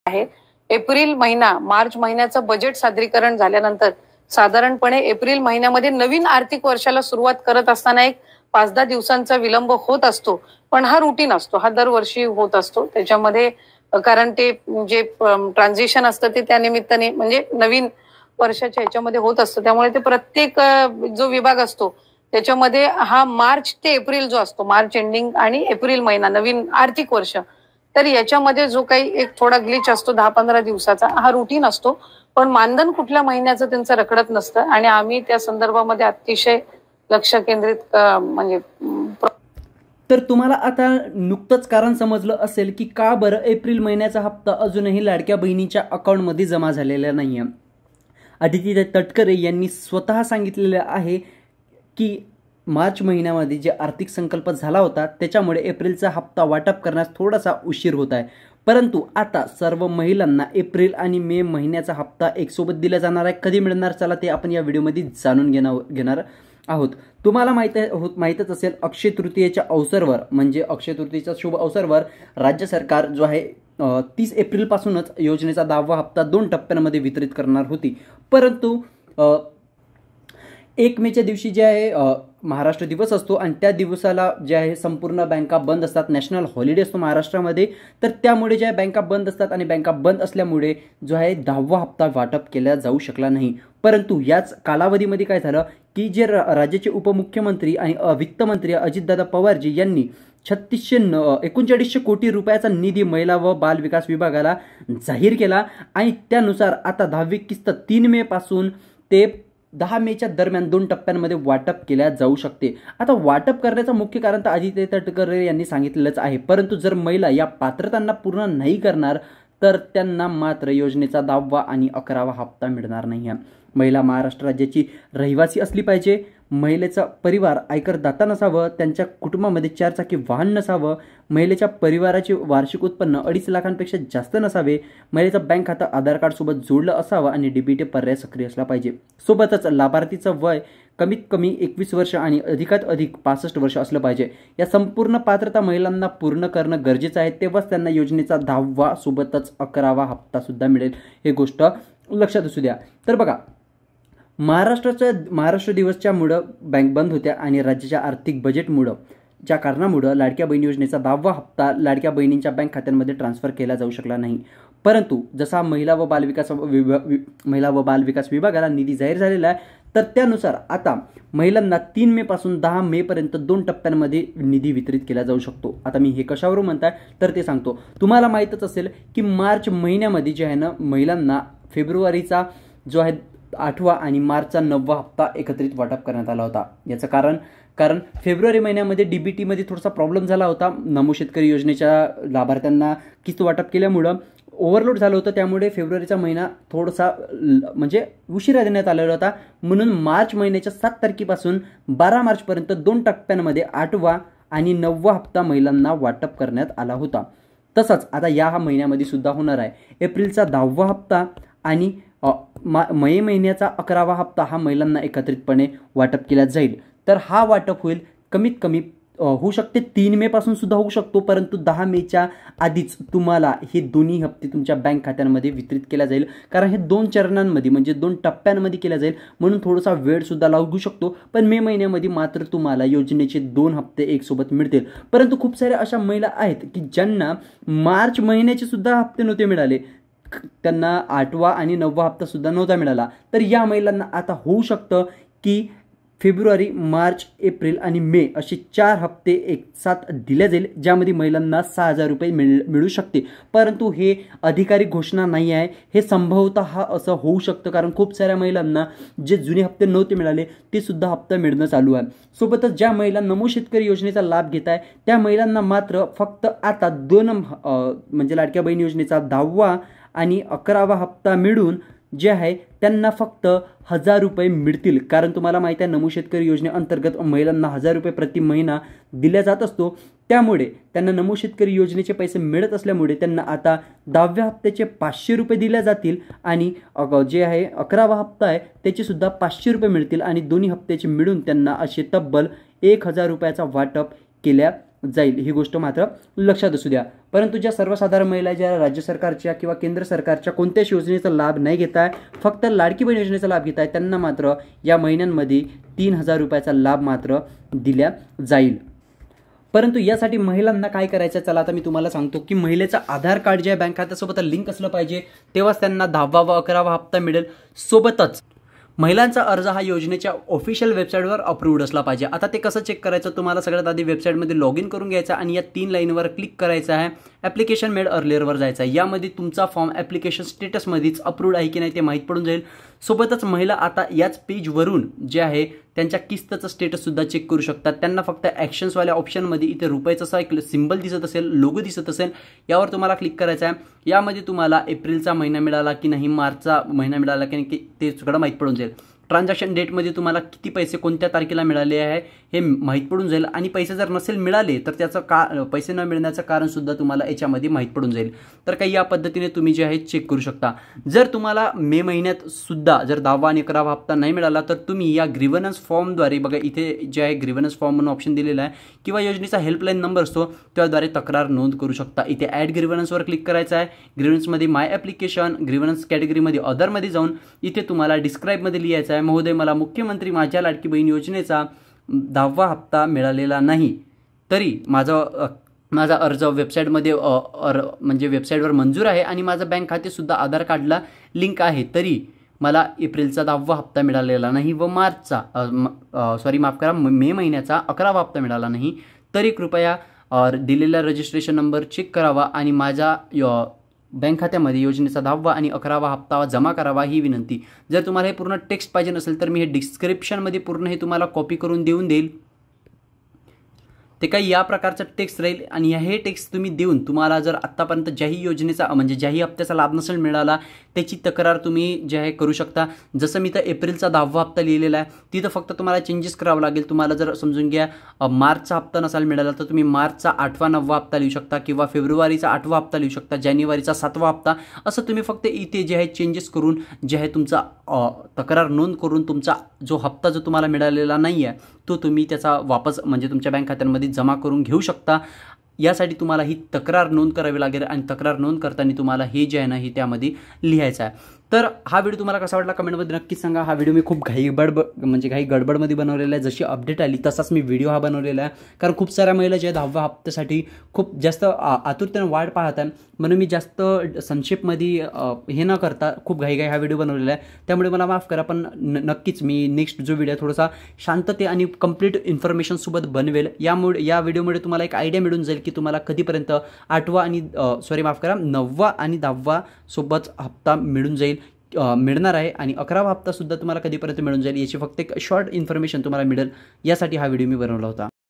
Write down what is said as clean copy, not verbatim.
आहे। एप्रिल महिना मार्च महिन्याचं बजेट सादरीकरण झाल्यानंतर साधारणपणे एप्रिल महिन्यामध्ये नवीन आर्थिक वर्षाला सुरुवात करत असताना एक 5-10 दिवसांचा विलंब होत असतो, पण हा रुटीन असतो, हा दरवर्षी होत असतो। त्याच्यामध्ये कारण ते जे ट्रान्झिशन असतं ते त्या निमित्ताने म्हणजे नवीन वर्षाच्या ह्याच्यामध्ये होत असतं, त्यामुळे ते प्रत्येक जो विभाग असतो त्याच्यामध्ये हा मार्च ते एप्रिल जो असतो, मार्च एंडिंग आणि एप्रिल महिना नवीन आर्थिक वर्ष, तर याच्यामध्ये जो काही एक थोडा ग्लिच असतो 10-15 दिवसाचा, हा रुटीन असतो। पण मानधन कुठल्या महिन्याचं त्यांचं रखडत नसतं आणि आम्ही त्या संदर्भामध्ये अतिशय लक्ष केंद्रित म्हणजे तर तुम्हाला आता नुकतंच कारण समजलं असेल की का बरं एप्रिल महिन्याचा हप्ता अजूनही लाडक्या बहिणीच्या अकाउंटमध्ये जमा झालेला नाहीये। आदिती तटकरे यांनी स्वतः सांगितलेलं आहे की मार्च महिन्यामध्ये जे आर्थिक संकल्प झाला होता त्याच्यामुळे एप्रिलचा हप्ता वाटप करण्यास थोडासा उशीर होत आहे, परंतु आता सर्व महिलांना एप्रिल आणि मे महिन्याचा हप्ता एकसोबत दिला जाणार आहे। कधी मिळणार चला ते आपण या व्हिडिओमध्ये जाणून घेणार आहोत। तुम्हाला माहीतच असेल अक्षय तृतीयेच्या अवसरवर म्हणजे अक्षय तृतीयेच्या शुभ अवसरवर राज्य सरकार जो आहे 30 एप्रिल पासूनच योजनेचा 10वा हप्ता 2 टप्प्यांमध्ये वितरित करणार होती, परंतु 1 मेच्या दिवशी जे आहे महाराष्ट्र दिवस असतो आणि त्या दिवसाला जे आहे संपूर्ण बँका बंद असतात, नॅशनल हॉलिडे असतो महाराष्ट्रामध्ये, तर त्यामुळे ज्या बँका बंद असतात आणि बँका बंद असल्यामुळे जो आहे 10वा हप्ता वाटप केला जाऊ शकला नाही। परंतु याच कालावधीमध्ये काय झालं की जे राज्याचे उपमुख्यमंत्री आणि वित्तमंत्री अजितदादा पवारजी यांनी 3939 कोटी रुपयाचा निधी महिला व बाल विकास विभागाला जाहीर केला आणि त्यानुसार आता 10वी किस्त 3 मे पासून ते 10 मेच्या दरम्यान 2 टप्प्यांमध्ये वाटप केल्या जाऊ शकते। आता वाटप करण्याचं मुख्य कारण तर आदिती तटकरे यांनी सांगितलेलंच आहे, परंतु जर महिला या पात्रतांना पूर्ण नाही करणार तर त्यांना मात्र योजनेचा 10वा आणि 11वा हप्ता मिळणार नाही। महिला महाराष्ट्र राज्याची रहिवासी असली पाहिजे, महिलेचा परिवार आयकरदाता नसावं, त्यांच्या कुटुंबामध्ये 4 चाकी वाहन नसावं, महिलेच्या परिवाराचे वार्षिक उत्पन्न 2.5 लाखांपेक्षा जास्त नसावे, महिलेचं बँक खातं आधार कार्ड सोबत जोडलं असावं आणि डीबीटी पर्याय सक्रिय असला पाहिजे। सोबतच लाभार्थीचं वय कमीत कमी 21 वर्ष आणि अधिकात अधिक 65 वर्ष असलं पाहिजे। या संपूर्ण पात्रता महिलांना पूर्ण करणं गरजेचं आहे, तेव्हाच त्यांना योजनेचा 10वा सोबतच 11वा हप्ता सुद्धा मिळेल, हे गोष्ट लक्षात असू द्या। तर बघा, महाराष्ट्र दिवसच्यामुळं बँक बंद होत्या आणि राज्याच्या आर्थिक बजेटमुळं ज्या कारणामुळं लाडक्या बहीण योजनेचा 10वा हप्ता लाडक्या बहिणींच्या बँक खात्यांमध्ये ट्रान्सफर केला जाऊ शकला नाही, परंतु जसा महिला व बाल विकास विभागाला निधी जाहीर झालेला आहे तर त्यानुसार आता महिलांना 3 मे पासून 10 मे पर्यंत 2 टप्प्यांमध्ये निधी वितरित केला जाऊ शकतो। आता मी हे कशावरून म्हणताय तर ते सांगतो। तुम्हाला माहीतच असेल की मार्च महिन्यामध्ये जे आहे ना महिलांना फेब्रुवारीचा जो आहे 8वा आणि मार्चचा 9वा हप्ता एकत्रित वाटप करण्यात आला होता। याचं कारण फेब्रुवारी महिन्यामध्ये डीबीटीमध्ये थोडासा प्रॉब्लेम झाला होता, नमो शेतकरी योजनेच्या लाभार्थ्यांना किस्त वाटप केल्यामुळं ओव्हरलोड झालं होतं, त्यामुळे फेब्रुवारीचा महिना थोडासा म्हणजे उशिरा देण्यात आलेला होता, म्हणून मार्च महिन्याच्या 7 तारखेपासून 12 मार्चपर्यंत 2 टप्प्यांमध्ये 8वा आणि 9वा हप्ता महिलांना वाटप करण्यात आला होता। तसंच आता या महिन्यामध्ये सुद्धा होणार आहे। एप्रिलचा 10वा हप्ता आणि मे महिन्याचा 11वा हप्ता हा महिलांना एकत्रितपणे वाटप केला जाईल। तर हा वाटप होईल कमीत कमी होऊ शकते 3 मे पासून सुद्धा होऊ शकतो, परंतु 10 मेच्या आधीच तुम्हाला हे दोन्ही हप्ते तुमच्या बँक खात्यांमध्ये वितरित केला जाईल, कारण हे 2 चरणांमध्ये म्हणजे 2 टप्प्यांमध्ये केला जाईल, म्हणून थोडासा वेळ सुद्धा लागू शकतो। पण मे महिन्यामध्ये मात्र तुम्हाला योजनेचे 2 हप्ते एकसोबत मिळतील। परंतु खूप साऱ्या अशा महिला आहेत की ज्यांना मार्च महिन्याचे सुद्धा हप्ते नव्हते मिळाले, त्यांना 8वा आणि 9वा हप्ता सुद्धा नव्हता मिळाला, तर या महिलांना आता होऊ शकतं की फेब्रुवारी, मार्च, एप्रिल आणि मे असे 4 हप्ते एकसाथ दिले जाईल, ज्यामध्ये महिलांना 6,000 रुपये मिळू शकते। परंतु हे अधिकारी घोषणा नाही आहे, हे संभवतः असं होऊ शकतं, कारण खूप साऱ्या महिलांना जे जुने हप्ते नव्हते मिळाले ते सुद्धा हप्ता मिळणं चालू आहे। सोबतच ज्या महिला नमो शेतकरी योजनेचा लाभ घेत आहे त्या महिलांना मात्र फक्त आता 2 म्हणजे लाडक्या बहीण योजनेचा 10वा आणि 11वा हप्ता मिळून जे आहे त्यांना फक्त 1,000 रुपये मिळतील, कारण तुम्हाला माहिती आहे नमो शेतकरी योजनेअंतर्गत महिलांना 1,000 रुपये प्रति महिना दिला जात असतो, त्यामुळे त्यांना नमो शेतकरी योजनेचे पैसे मिळत असल्यामुळे त्यांना आता 10व्या हप्त्याचे 500 रुपये दिले जातील आणि जे आहे 11वा हप्ता आहे त्याचे सुद्धा 500 रुपये मिळतील आणि दोन्ही हप्त्याचे मिळून त्यांना असे तब्बल 1,000 रुपयाचा वाटप केल्या जाईल ही गोष्ट मात्र लक्षात असू द्या. परंतु ज्या सर्वसाधारण महिला ज्या राज्य सरकारच्या किंवा केंद्र सरकारच्या कोणत्याच योजनेचा लाभ नाही घेत आहे, फक्त लाडकी बहीण योजनेचा लाभ घेत आहे, त्यांना मात्र या महिन्यांमध्ये 3,000 रुपयाचा लाभ मात्र दिला जाईल. परंतु यासाठी महिलांना काय करायचं, चला आता मी तुम्हाला सांगतो की महिलेचं आधार कार्ड जे आहे बँक खात्यासोबत लिंक असलं पाहिजे, तेव्हाच त्यांना 10वा व 11वा हप्ता मिळेल. सोबतच महिलांचा अर्ज हा योजनेच्या ऑफिशियल वेबसाईटवर अप्रूव्ड असला पाहिजे. आता ते कसं चेक करायचं, तुम्हाला सगळ्यात आधी वेबसाईटमध्ये लॉग इन करून घ्यायचं आणि या 3 लाईनवर क्लिक करायचं आहे. ॲप्लिकेशन मेड अर्लियरवर जायचं आहे. यामध्ये तुमचा फॉर्म ॲप्लिकेशन स्टेटसमध्येच अप्रूव्ड आहे की नाही ते माहीत पडून जाईल. सोबतच महिला आता याच पेजवरून जे आहे त्यांच्या किस्तीचं स्टेटससुद्धा चेक करू शकतात. त्यांना फक्त ॲक्शन्सवाल्या ऑप्शनमध्ये इथे रुपयाचा असा एक सिम्बल दिसत असेल, लोगो दिसत असेल, यावर तुम्हाला क्लिक करायचं आहे. यामध्ये तुम्हाला एप्रिलचा महिना मिळाला की नाही, मार्चचा महिना मिळाला की नाही ते सगळं माहीत पडून जाईल. ट्रान्झॅक्शन डेटमध्ये तुम्हाला किती पैसे कोणत्या तारखेला मिळाले आहे हे माहीत पडून जाईल. आणि पैसे जर नसेल मिळाले तर त्याचं पैसे न मिळण्याचं कारणसुद्धा तुम्हाला याच्यामध्ये माहीत पडून जाईल. तर काही या पद्धतीने तुम्ही जे आहे चेक करू शकता. जर तुम्हाला मे महिन्यात सुद्धा जर 10वा आणि 11वा हप्ता नाही मिळाला तर तुम्ही या ग्रीव्हनन्स फॉर्मद्वारे, बघा इथे जे आहे ग्रीव्हनन्स फॉर्म म्हणून ऑप्शन दिलेला आहे, किंवा योजनेचा हेल्पलाईन नंबर असतो त्याद्वारे तक्रार नोंद करू शकता. इथे ॲड ग्रीव्हनन्सवर क्लिक करायचं आहे. ग्रीव्हनन्समध्ये माय ॲप्लिकेशन, ग्रीव्हनन्स कॅटेगरीमध्ये अदरमध्ये जाऊन इथे तुम्हाला डिस्क्राईबमध्ये लिहायचं आहे, महोदय मला मुख्यमंत्री माझ्या लाडकी बहीण योजनेचा 10वा हप्ता मिळालेला नाही, तरी माझा अर्ज वेबसाईटमध्ये म्हणजे वेबसाईटवर मंजूर आहे आणि माझं बँक खातेसुद्धा आधार कार्डला लिंक आहे, तरी मला एप्रिलचा 10वा हप्ता मिळालेला नाही व मे महिन्याचा 11वा हप्ता मिळाला नाही, तरी कृपया दिलेला रजिस्ट्रेशन नंबर चेक करावा आणि माझ्या बँक खात्यामध्ये योजनेचा 10वा आणि 11वा हप्ता जमा करावा ही विनंती. जर तुम्हाला हे पूर्ण टेक्स्ट पाहिजे नसेल तर मी हे डिस्क्रिप्शनमध्ये पूर्ण हे तुम्हाला कॉपी करून देऊन देईल. ते काही या प्रकारचं टेक्स्ट राहील आणि हे टेक्स्ट तुम्ही देऊन तुम्हाला जर आत्तापर्यंत ज्याही योजनेचा म्हणजे ज्याही हप्त्याचा लाभ नसेल मिळाला त्याची तक्रार तुम्ही जे आहे करू शकता. जसं मी तर एप्रिलचा 10वा हप्ता लिहिलेला आहे, तिथं फक्त तुम्हाला चेंजेस करावं लागेल. तुम्हाला जर समजून घ्या मार्चचा हप्ता नसाल मिळाला तर तुम्ही मार्चचा 8वा 9वा हप्ता लिहू शकता किंवा फेब्रुवारीचा 8वा हप्ता लिहू शकता, जानेवारीचा 7वा हप्ता, असं तुम्ही फक्त इथे जे आहे चेंजेस करून जे आहे तुमचा तक्रार नोंद करून तुमचा जो हप्ता जो तुम्हाला मिळालेला नाही आहे तो तुम्ही त्याचा वापस म्हणजे तुमच्या बँक खात्यांमध्ये जमा करून घेऊ शकता. यासाठी तुम्हाला ही तक्रार नोंद करावी लागेल आणि तक्रार नोंद करताना तुम्हाला हे जे आहे ना हे त्यामध्ये लिहायचं आहे. तर हा व्हिडिओ तुम्हाला कसा वाटला कमेंटमध्ये नक्कीच सांगा. हा व्हिडिओ मी खूप घाई गडबडमध्ये बनवलेला आहे. जशी अपडेट आली तसाच मी व्हिडिओ हा बनवलेला आहे, कारण खूप साऱ्या महिला ज्या 10व्या हप्त्यासाठी खूप जास्त आतुरतेने वाट पाहत आहे, म्हणून मी जास्त संक्षेपमध्ये हे न करता खूप घाई हा व्हिडिओ बनवलेला आहे. त्यामुळे मला माफ करा, पण नक्कीच मी नेक्स्ट जो व्हिडिओ थोडासा शांतते आणि कंप्लीट इन्फॉर्मेशनसोबत बनवेल. या व्हिडिओमुळे तुम्हाला एक आयडिया मिळून जाईल की तुम्हाला कधीपर्यंत 9वा आणि 10वा सोबत हप्ता मिळणार आहे आणि 11वा हप्ता सुद्धा तुम्हाला कधीपर्यंत मिळून जाईल याची फक्त एक शॉर्ट इन्फॉर्मेशन तुम्हाला मिळेल. यासाठी हा व्हिडिओ मी बनवला होता.